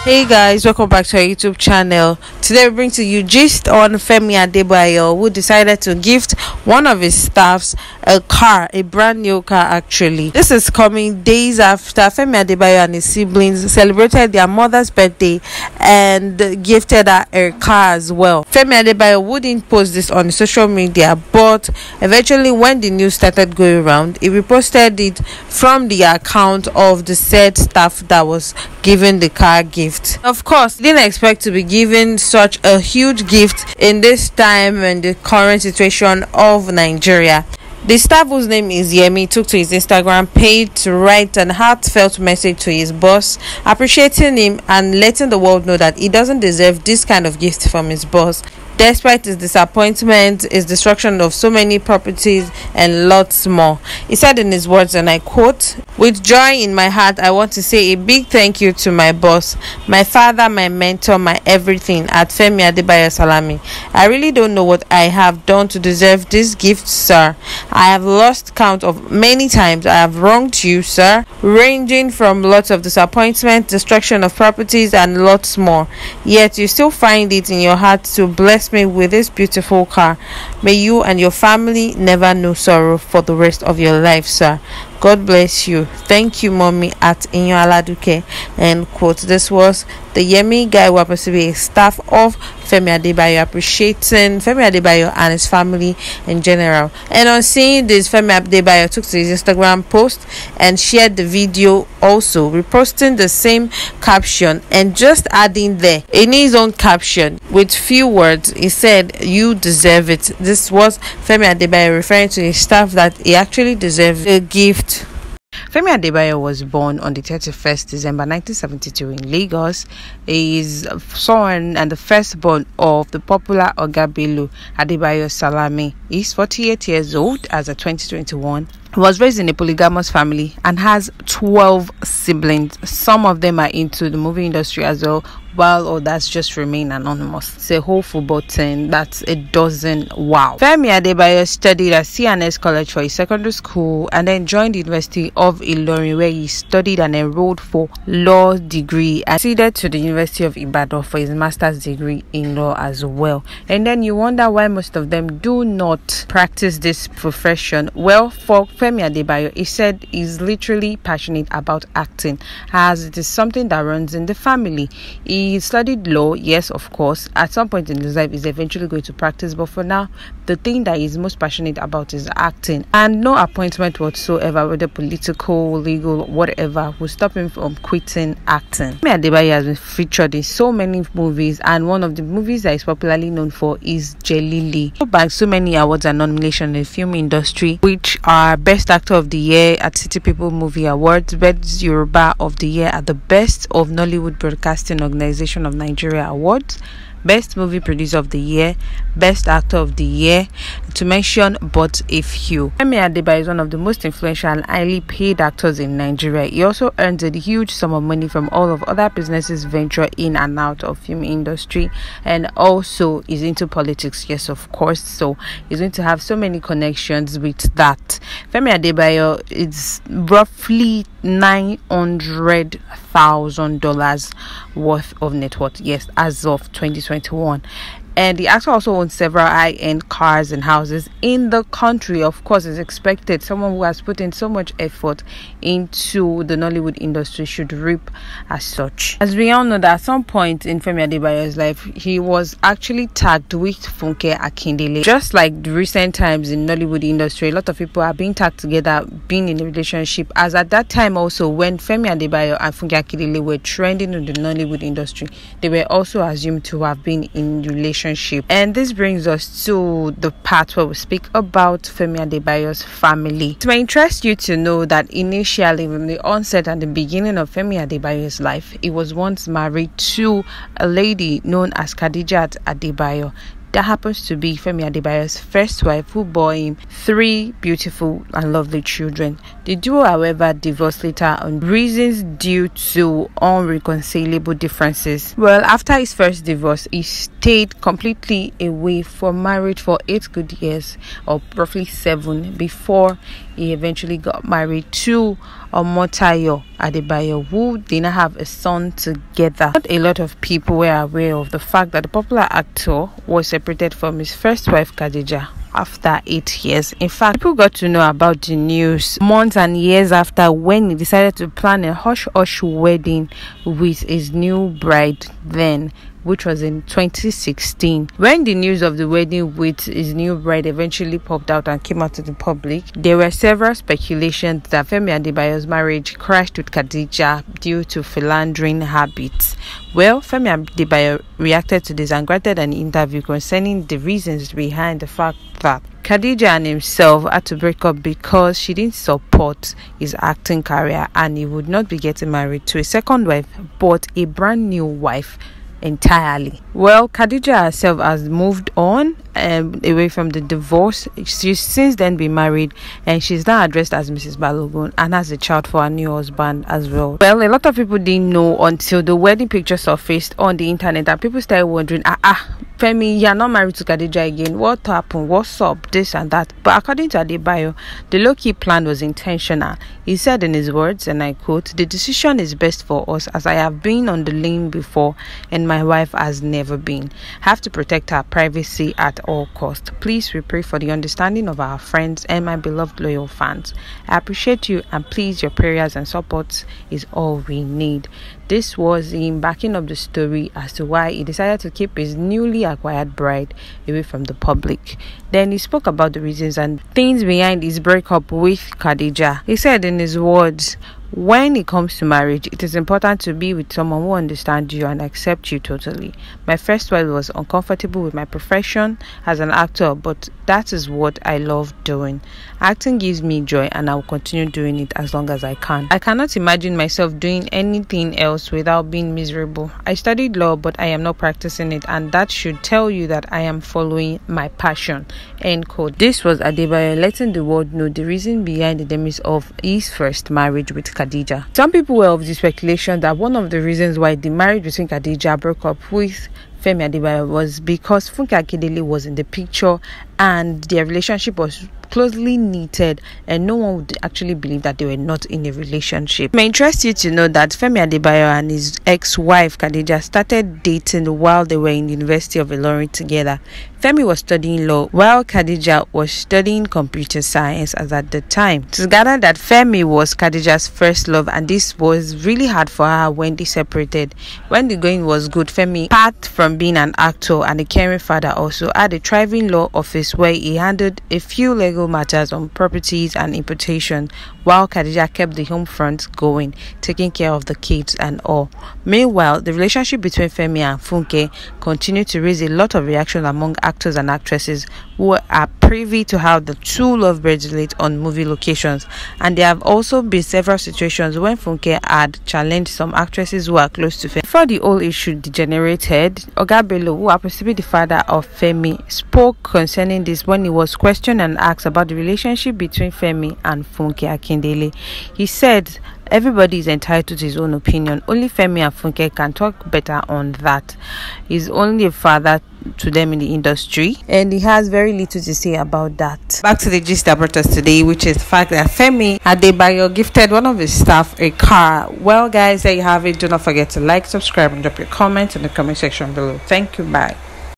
Hey guys, welcome back to our YouTube channel. Today we bring to you gist on Femi Adebayo, who decided to gift one of his staffs a car, a brand new car actually. This is coming days after Femi Adebayo and his siblings celebrated their mother's birthday and gifted her a car as well. Femi Adebayo wouldn't post this on social media, but eventually when the news started going around, he reposted it from the account of the said staff that was given the car gift. Of course, didn't expect to be given such a huge gift in this time and the current situation of Nigeria. The staff, whose name is Yemi, took to his Instagram page to write an heartfelt message to his boss, appreciating him and letting the world know that he doesn't deserve this kind of gift from his boss, despite his disappointment, his destruction of so many properties and lots more. He said in his words, and I quote, "With joy in my heart, I want to say a big thank you to my boss, my father, my mentor, my everything at Femi Adebayo Salami. I really don't know what I have done to deserve this gift, sir. I have lost count of many times I have wronged you, sir, ranging from lots of disappointment, destruction of properties, and lots more. Yet you still find it in your heart to bless me with this beautiful car. May you and your family never know sorrow for the rest of your life, sir. God bless you. Thank you, mommy," at Inyo Aladuke. End quote. This was the Yemi guy who happens to be a staff of Femi Adebayo, appreciating Femi Adebayo and his family in general. And on seeing this, Femi Adebayo took to his Instagram post and shared the video, also reposting the same caption and just adding there in his own caption with few words, he said, "You deserve it." This was Femi Adebayo referring to his staff that he actually deserved a gift. Femi Adebayo was born on the 31st December 1972 in Lagos. He is son and the firstborn of the popular Oga Bello Adebayo Salami. He's 48 years old as of 2021. He was raised in a polygamous family and has 12 siblings. Some of them are into the movie industry as well, while others just remain anonymous. It's a whole football team. That's a dozen. Wow. Femi Adebayo studied at CNS College for his secondary school and then joined the University of Ilorin, where he studied and enrolled for law degree, and proceeded to the University of Ibadan for his master's degree in law as well. And then you wonder why most of them do not practice this profession. Well, for Femi Adebayo, he said he's literally passionate about acting, as it is something that runs in the family. He studied law, yes, of course. At some point in his life, he's eventually going to practice, but for now, the thing that he's most passionate about is acting. And no appointment whatsoever, whether political, legal, whatever, will stop him from quitting acting. Femi Adebayo has been featured in so many movies, and one of the movies that is popularly known for is Jelili. He bagged so many awards and nominations in the film industry, which are Best Actor of the Year at City People Movie Awards, Best Yoruba of the Year at the Best of Nollywood Broadcasting Organization of Nigeria Awards, Best Movie Producer of the Year, Best Actor of the Year, to mention but a few. Femi Adebayo is one of the most influential and highly paid actors in Nigeria. He also earns a huge sum of money from all of other businesses venture in and out of film industry, and also is into politics, yes, of course. So he's going to have so many connections with that. Femi Adebayo is roughly $900,000 worth of net worth, yes, as of 2021. And the actor also owns several high-end cars and houses in the country. Of course, it's expected someone who has put in so much effort into the Nollywood industry should reap as such. As we all know that at some point in Femi Adebayo's life, he was actually tagged with Funke Akindele. Just like the recent times in Nollywood industry, a lot of people are being tagged together, being in a relationship. As at that time also, when Femi Adebayo and Funke Akindele were trending in the Nollywood industry, they were also assumed to have been in relationship. And this brings us to the part where we speak about Femi Adebayo's family. It may interest you to know that initially, from the onset and the beginning of Femi Adebayo's life, he was once married to a lady known as Khadijat Adebayo. That happens to be Femi Adebayo's first wife, who bore him 3 beautiful and lovely children. The duo, however, divorced later on reasons due to unreconcilable differences. Well, after his first divorce, he stayed completely away from marriage for 8 good years, or roughly 7, before he eventually got married to Femi Adebayo, who did not have a son together. Not a lot of people were aware of the fact that the popular actor was separated from his first wife Khadija after 8 years. In fact, people got to know about the news months and years after, when he decided to plan a hush-hush wedding with his new bride then, which was in 2016. When the news of the wedding with his new bride eventually popped out and came out to the public, there were several speculations that Femi Adebayo's marriage crashed with Khadija due to philandering habits. Well, Femi Adebayo reacted to this and granted an interview concerning the reasons behind the fact that Khadija and himself had to break up because she didn't support his acting career, and he would not be getting married to a second wife but a brand new wife entirely. Well, Khadija herself has moved on away from the divorce. She's since then been married, and she's now addressed as Mrs. Balogun, and has a child for her new husband as well. Well, a lot of people didn't know until the wedding picture surfaced on the internet, and people started wondering, Femi, you're not married to Khadija again. What happened? What's up? This and that. But according to Adebayo, the low-key plan was intentional. He said in his words, and I quote, "The decision is best for us, as I have been on the lane before and my wife has never been. Have to protect our privacy at all costs. Please, we pray for the understanding of our friends and my beloved loyal fans. I appreciate you, and please, your prayers and support is all we need." This was him backing up the story as to why he decided to keep his newly acquired bride away from the public. Then he spoke about the reasons and things behind his breakup with Khadija. He said in his words, "When it comes to marriage, it is important to be with someone who understands you and accepts you totally. My first wife was uncomfortable with my profession as an actor, but that is what I love doing. Acting gives me joy, and I will continue doing it as long as I can. I cannot imagine myself doing anything else without being miserable. I studied law, but I am not practicing it, and that should tell you that I am following my passion." End quote. This was Adebayo letting the world know the reason behind the demise of his first marriage with Khadija. Some people were of the speculation that one of the reasons why the marriage between Khadija broke up with Femi Adebayo was because Funke Akindele was in the picture, and their relationship was closely knitted, and no one would actually believe that they were not in a relationship. It may interest you to know that Femi Adebayo and his ex-wife Khadija started dating while they were in the University of Ilorin together. Femi was studying law while Khadija was studying computer science as at the time. It's gathered that Femi was Khadija's first love, and this was really hard for her when they separated. When the going was good, Femi, apart from being an actor and a caring father, also had a thriving law office where he handled a few legal matters on properties and importation, while Khadija kept the home front going, taking care of the kids and all. Meanwhile, the relationship between Femi and Funke continued to raise a lot of reaction among actors and actresses who are privy to how the two lovebirds relate on movie locations, and there have also been several situations when Funke had challenged some actresses who are close to Femi. Before the whole issue degenerated, Oga Bello, who happens to be the father of Femi, spoke concerning this when he was questioned and asked about the relationship between Femi and Funke Akindele. He said, "Everybody is entitled to his own opinion. Only Femi and Funke can talk better on that. He's only a father to them in the industry, and he has very little to say about that." Back to the gist that brought us today, which is the fact that Femi Adebayo gifted one of his staff a car. Well, guys, there you have it. Do not forget to like, subscribe, and drop your comments in the comment section below. Thank you. Bye.